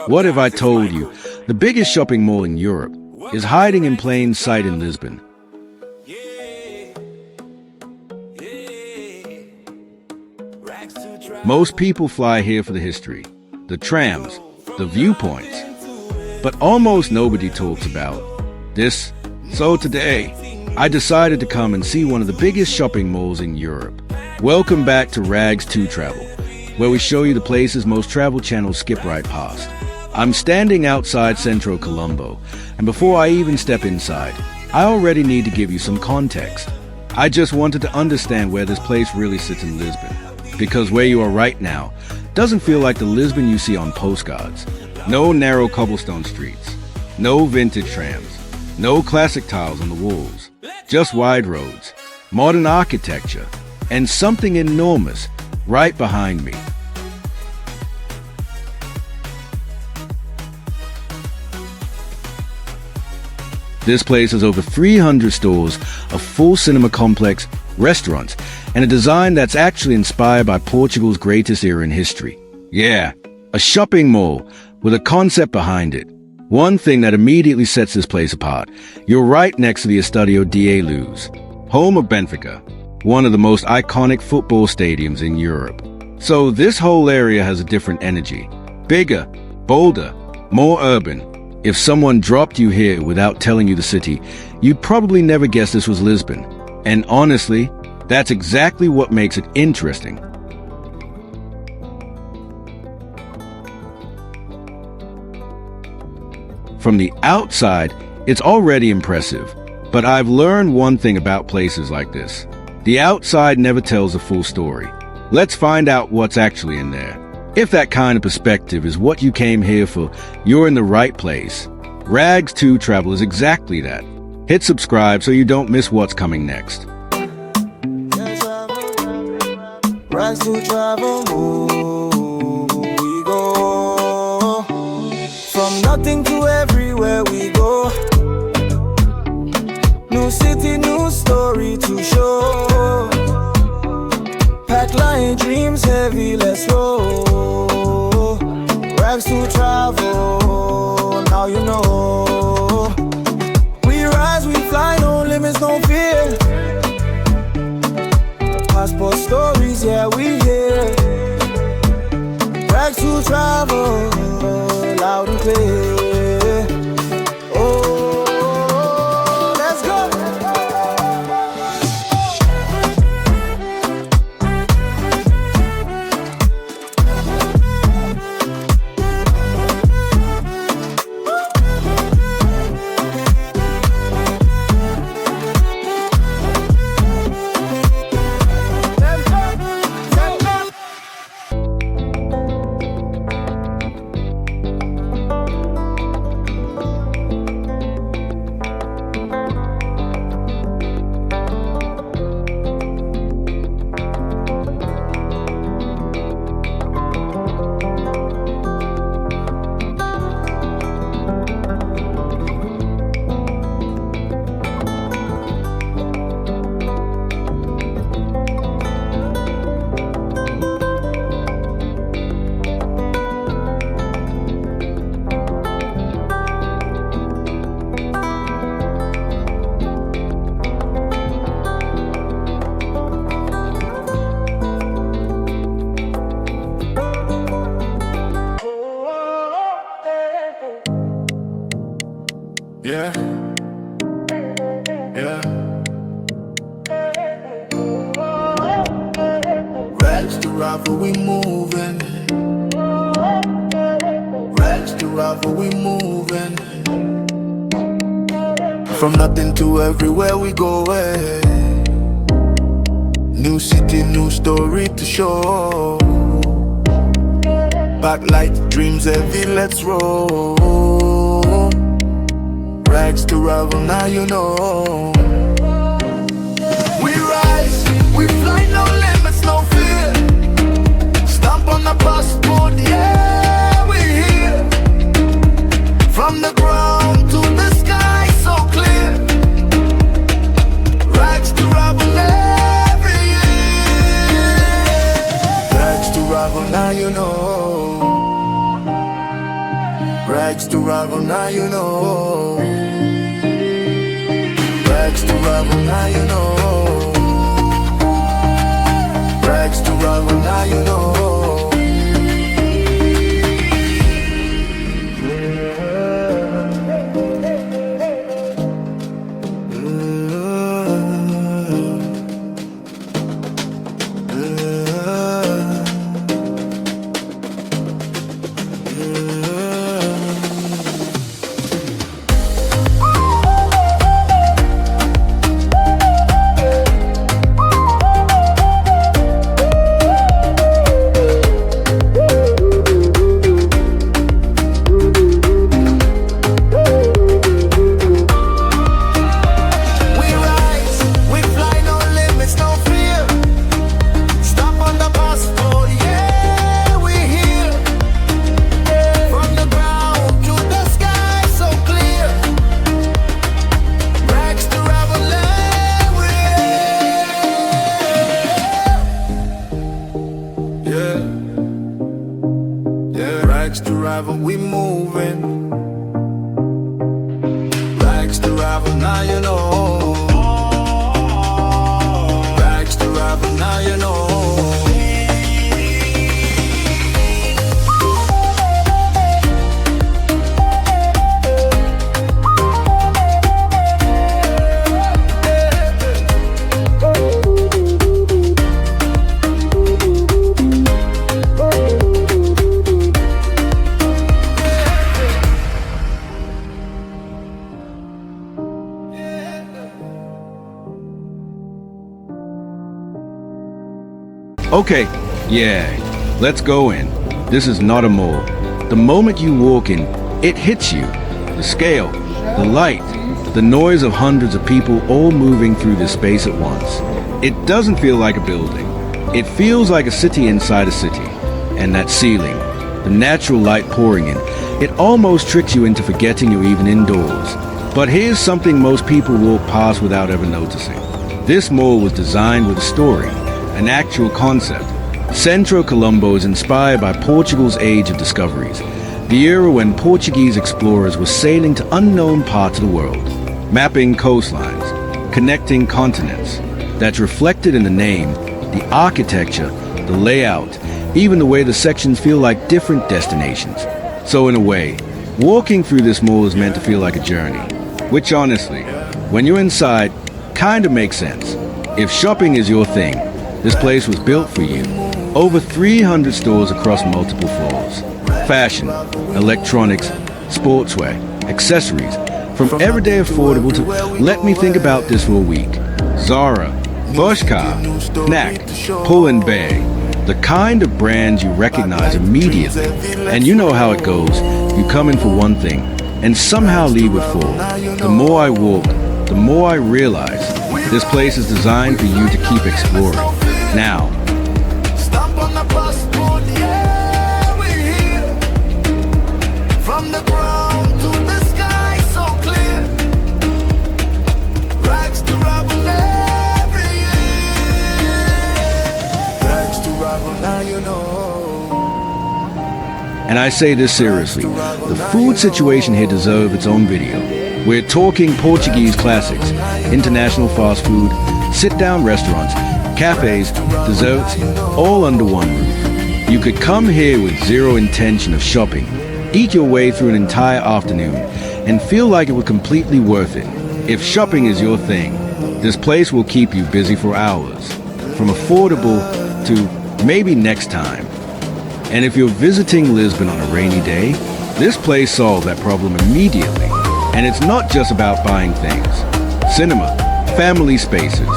What if I told you the biggest shopping mall in Europe is hiding in plain sight in Lisbon? Most people fly here for the history, the trams, the viewpoints, but almost nobody talks about this. So today, I decided to come and see one of the biggest shopping malls in Europe. Welcome back to Rags to Travel, where we show you the places most travel channels skip right past. I'm standing outside Centro Colombo, and before I even step inside, I already need to give you some context. I just wanted to understand where this place really sits in Lisbon, because where you are right now doesn't feel like the Lisbon you see on postcards. No narrow cobblestone streets, no vintage trams, no classic tiles on the walls, just wide roads, modern architecture, and something enormous right behind me. This place has over 300 stores, a full cinema complex, restaurants, and a design that's actually inspired by Portugal's greatest era in history. Yeah, a shopping mall with a concept behind it. One thing that immediately sets this place apart: you're right next to the Estádio da Luz, home of Benfica, one of the most iconic football stadiums in Europe. So this whole area has a different energy. Bigger, bolder, more urban. If someone dropped you here without telling you the city, you'd probably never guess this was Lisbon. And honestly, that's exactly what makes it interesting. From the outside, it's already impressive. But I've learned one thing about places like this. The outside never tells the full story. Let's find out what's actually in there. If that kind of perspective is what you came here for, you're in the right place. Rags to Travel is exactly that. Hit subscribe so you don't miss what's coming next. Rags to travel, we go. From nothing to everywhere we go. New city, new story to show. Pack lion dreams heavy, let's roll. Rags to travel, now you know. We rise, we fly, no limits, no fear. Passport stories, yeah, we here. Rags to travel, loud and clear. Oh, let's go. Yeah, yeah. Rags to rival, we moving. Rags to rival, we moving. From nothing to everywhere we go. New city, new story to show. Backlight, dreams heavy, let's roll. Rags to rival, now you know. We rise, we fly, no limits, no fear. Stamp on the passport, yeah, we're here. From the ground to the sky, so clear. Rags to rival every year. Rags to rival, now you know. Rags to rival, now you know. Rags to rival, now you know. Rags to rival, now you know. Rags to rival, we moving. Rags to rival, now you know. Rags to rival, now you know. Okay, yeah, let's go in. This is not a mall. The moment you walk in, it hits you. The scale, the light, the noise of hundreds of people all moving through this space at once. It doesn't feel like a building. It feels like a city inside a city. And that ceiling, the natural light pouring in, it almost tricks you into forgetting you're even indoors. But here's something most people walk past without ever noticing. This mall was designed with a story. An actual concept. Centro Colombo is inspired by Portugal's age of discoveries, the era when Portuguese explorers were sailing to unknown parts of the world, mapping coastlines, connecting continents. That's reflected in the name, the architecture, the layout, even the way the sections feel like different destinations. So in a way, walking through this mall is meant to feel like a journey, which honestly, when you're inside, kind of makes sense. If shopping is your thing, this place was built for you. Over 300 stores across multiple floors. Fashion, electronics, sportswear, accessories, from everyday affordable to let me think about this for a week. Zara, Bershka, Knack, Pull & Bear. The kind of brands you recognize immediately. And you know how it goes. You come in for one thing and somehow leave with four. The more I walk, the more I realize this place is designed for you to keep exploring. Now, Stomp on the passport, yeah, we're here. From the ground to the sky, so clear. Rags to rival every year. Rags to rival, now you know. and I say this seriously, the food situation here deserves its own video. We're talking Portuguese classics, international fast food, sit-down restaurants, cafes, desserts, all under one roof. You could come here with zero intention of shopping, eat your way through an entire afternoon, and feel like it was completely worth it. If shopping is your thing, this place will keep you busy for hours, from affordable to maybe next time. And if you're visiting Lisbon on a rainy day, this place solves that problem immediately. And it's not just about buying things. Cinema, family spaces,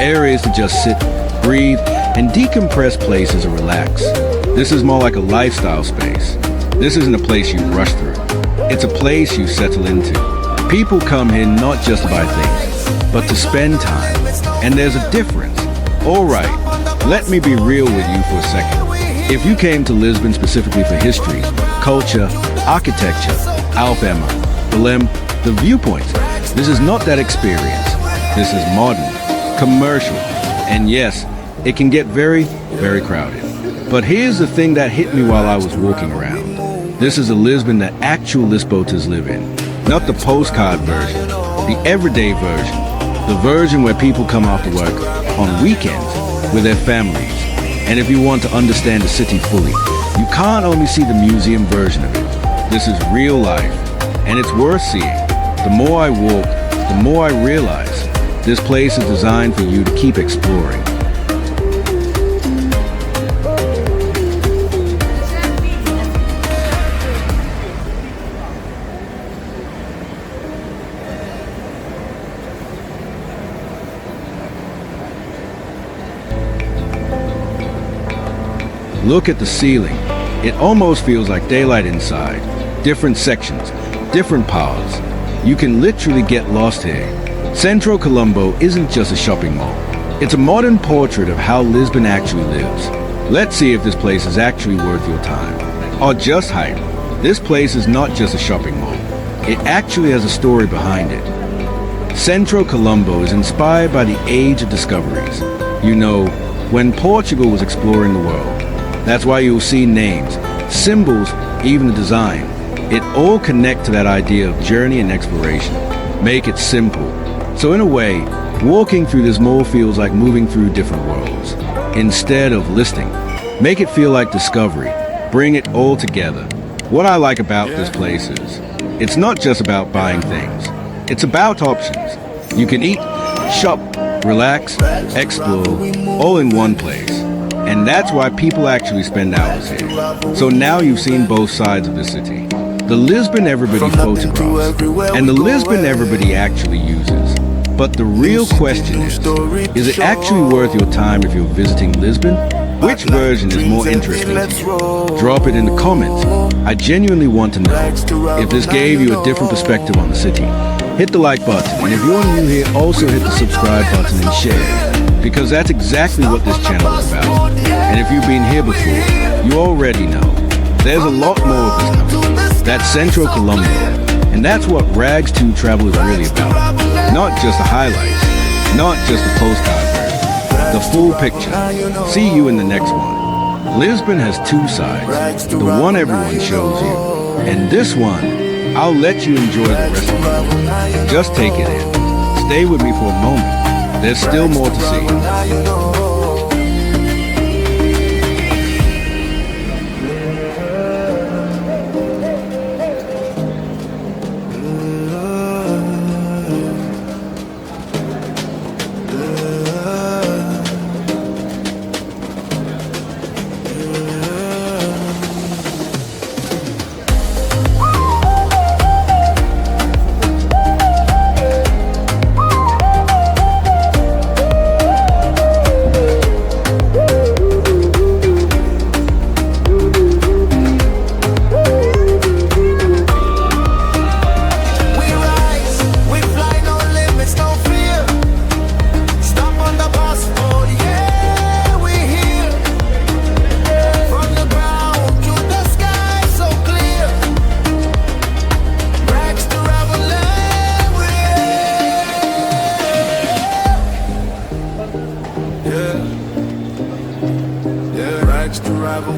areas to just sit, breathe, and decompress places to relax. This is more like a lifestyle space. This isn't a place you rush through. It's a place you settle into. People come here not just to buy things, but to spend time. And there's a difference. All right, let me be real with you for a second. If you came to Lisbon specifically for history, culture, architecture, Alfama, Belém, the viewpoints, this is not that experience. This is modern, commercial, and yes, it can get very, very crowded. But here's the thing that hit me while I was walking around. This is a Lisbon that actual Lisboters live in. Not the postcard version, the everyday version. The version where people come after work on weekends with their families. And if you want to understand the city fully, you can't only see the museum version of it. This is real life, and it's worth seeing. The more I walk, the more I realize this place is designed for you to keep exploring. Look at the ceiling. It almost feels like daylight inside. Different sections, different paths. You can literally get lost here. Centro Colombo isn't just a shopping mall. It's a modern portrait of how Lisbon actually lives. Let's see if this place is actually worth your time. Or just hype. This place is not just a shopping mall. It actually has a story behind it. Centro Colombo is inspired by the age of discoveries. You know, when Portugal was exploring the world. That's why you'll see names, symbols, even the design. It all connects to that idea of journey and exploration. Make it simple. So in a way, walking through this mall feels like moving through different worlds. Instead of listing, make it feel like discovery. Bring it all together. What I like about this place is, it's not just about buying things. It's about options. You can eat, shop, relax, explore, all in one place. And that's why people actually spend hours here. So now you've seen both sides of the city. The Lisbon everybody photographs, and the Lisbon everybody actually uses. But the real question is it actually worth your time if you're visiting Lisbon? Which version is more interesting to you? Drop it in the comments. I genuinely want to know if this gave you a different perspective on the city. Hit the like button, and if you're new here, also hit the subscribe button and share, because that's exactly what this channel is about. And if you've been here before, you already know. There's a lot more of this coming. That's Centro Colombo, and that's what Rags 2 Travel is really about. Not just the highlights, not just the postcard version, the full picture. See you in the next one. Lisbon has two sides, the one everyone shows you, and this one, I'll let you enjoy the rest of it. Just take it in. Stay with me for a moment. There's still more to see.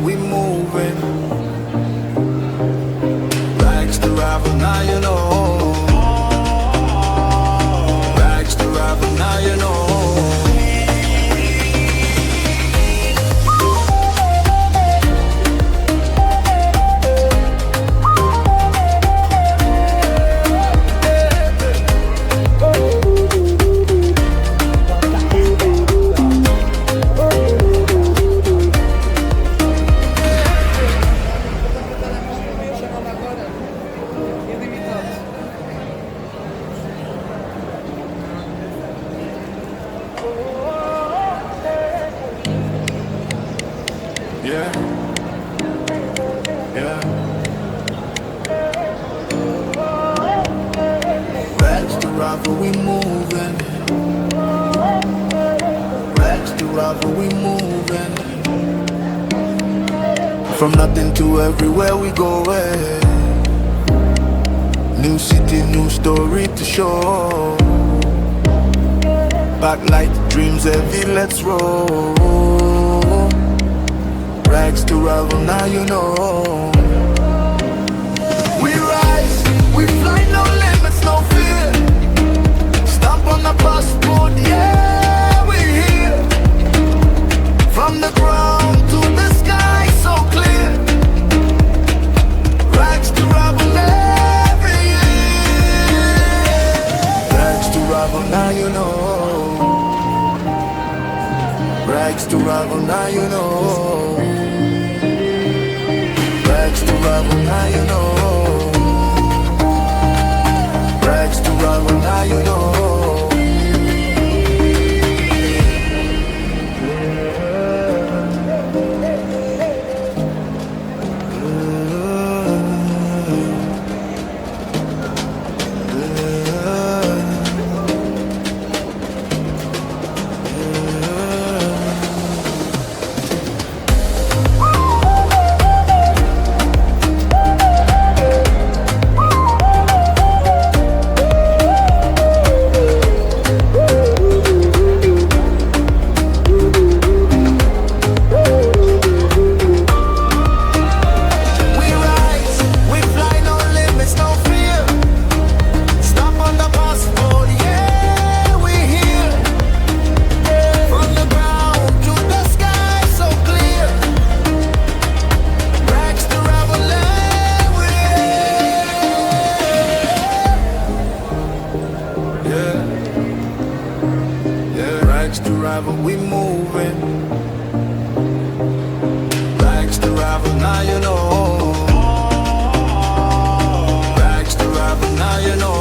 We moving, bags to rival, now you know. Bags to rival, now you know. Yeah, yeah. Bags to rival, we moving. Bags to rival, we moving. From nothing to everywhere we going. New city, new story to show. Backlight, dreams heavy, let's roll. Rags to rival, now you know. rival, now you know. Rags to rival, now you know. We moving, rags to rival, now you know. Rags to rival, now you know.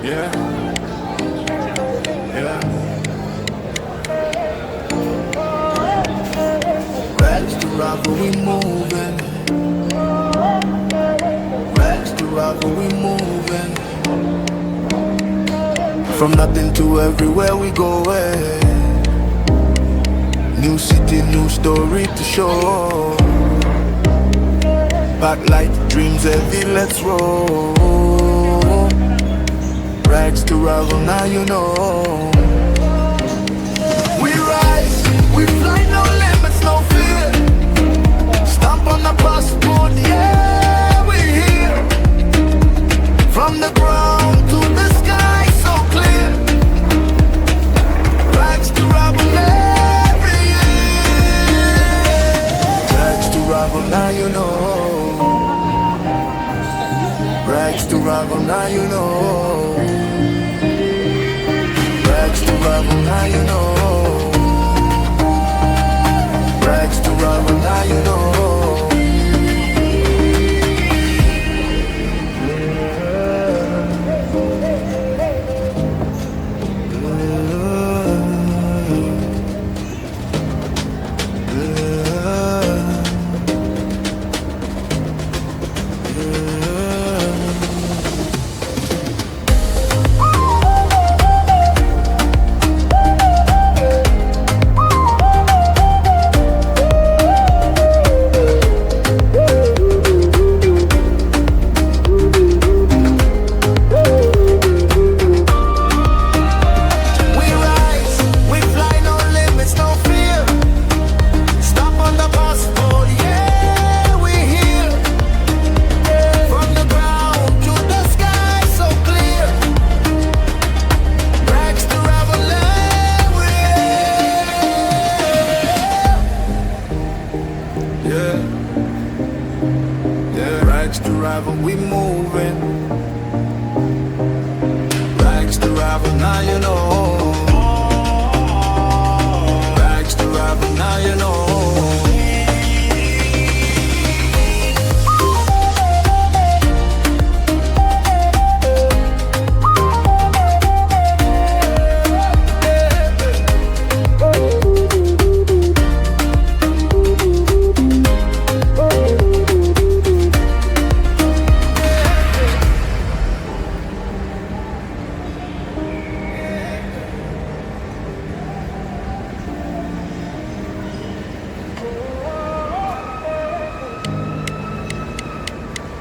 Yeah, yeah. Rags to rival, we moving. Rags to rival, we moving. From nothing to everywhere we go. New city, new story to show. Backlight, dreams heavy, let's roll. Rags to rival, now you know. We rise, we fly, no limits, no fear. Stamp on the passport, yeah, we're here. From the ground to the sky, so clear. Rags to rival every year. Rags to rival, now you know. Rags to rival, now you know. Rags to rival, now you know. Rags to rival, now you know. Rags to rival, we moving. Rags to rival, now you know. Rags to rival, now you know.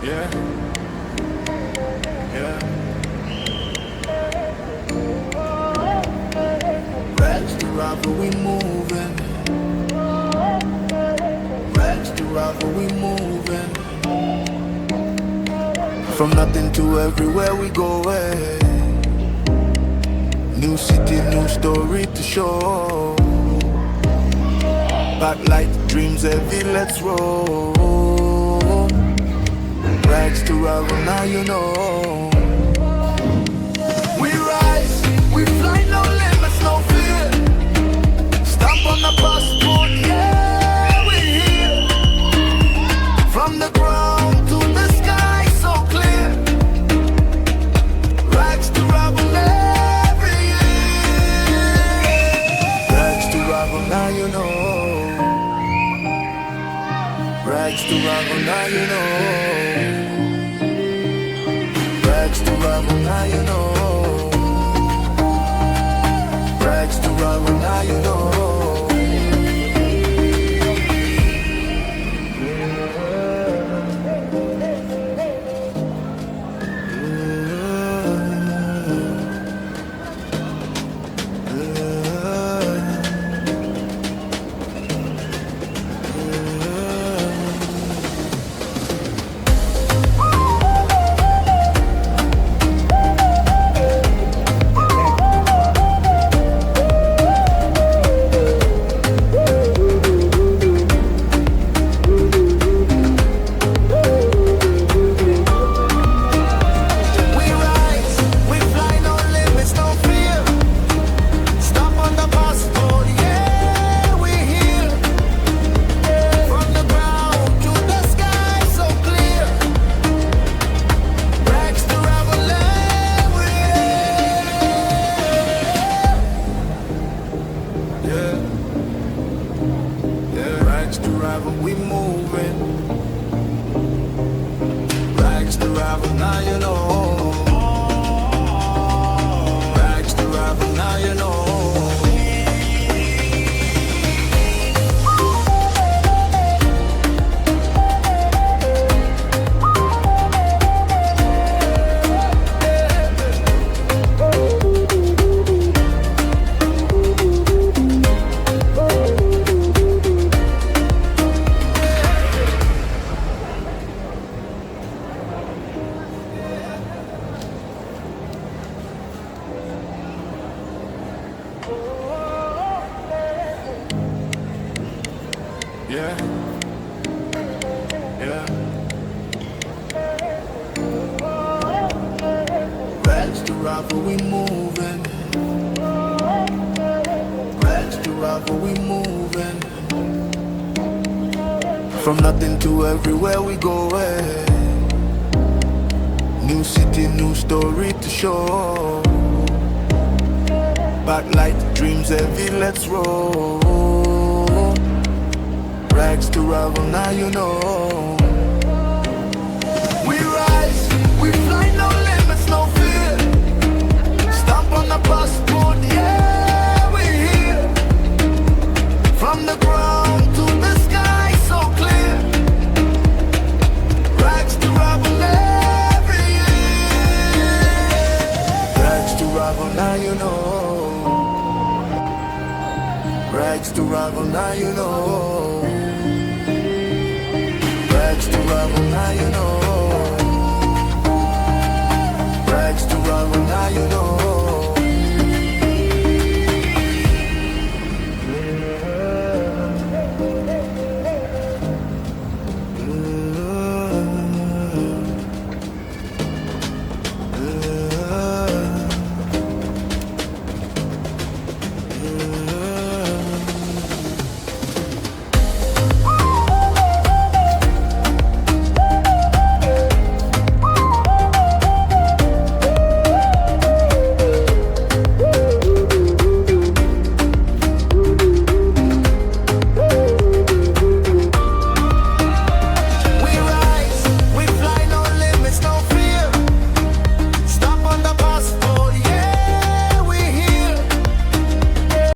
Yeah. Yeah. Rags to rival, we moving. rival, we moving. From nothing to everywhere we go. New city, new story to show. Backlight, dreams heavy, let's roll. Rags to rival, now you know. We rise, we fly, no limits, no fear. Stamp on the passport, yeah, we're here. From the ground to the sky, so clear. Rags to rival every year. Rags to rival, now you know. Rags to rival, now you know. Rags to rival, now you know. Rags to rival, now you know. Yeah. Yeah. Rags to rival, we moving. Rags to rival, we moving. From nothing to everywhere we go. New city, new story to show. Backlight, dreams heavy, let's roll. Rags to rival, now you know. We rise, we fly, no limits, no fear. Stamp on the passport, yeah, we're here. From the ground to the sky, so clear. Rags to rival every year. Rags to rival, now you know. Rags to rival, now you know. Rags to rival, now you know.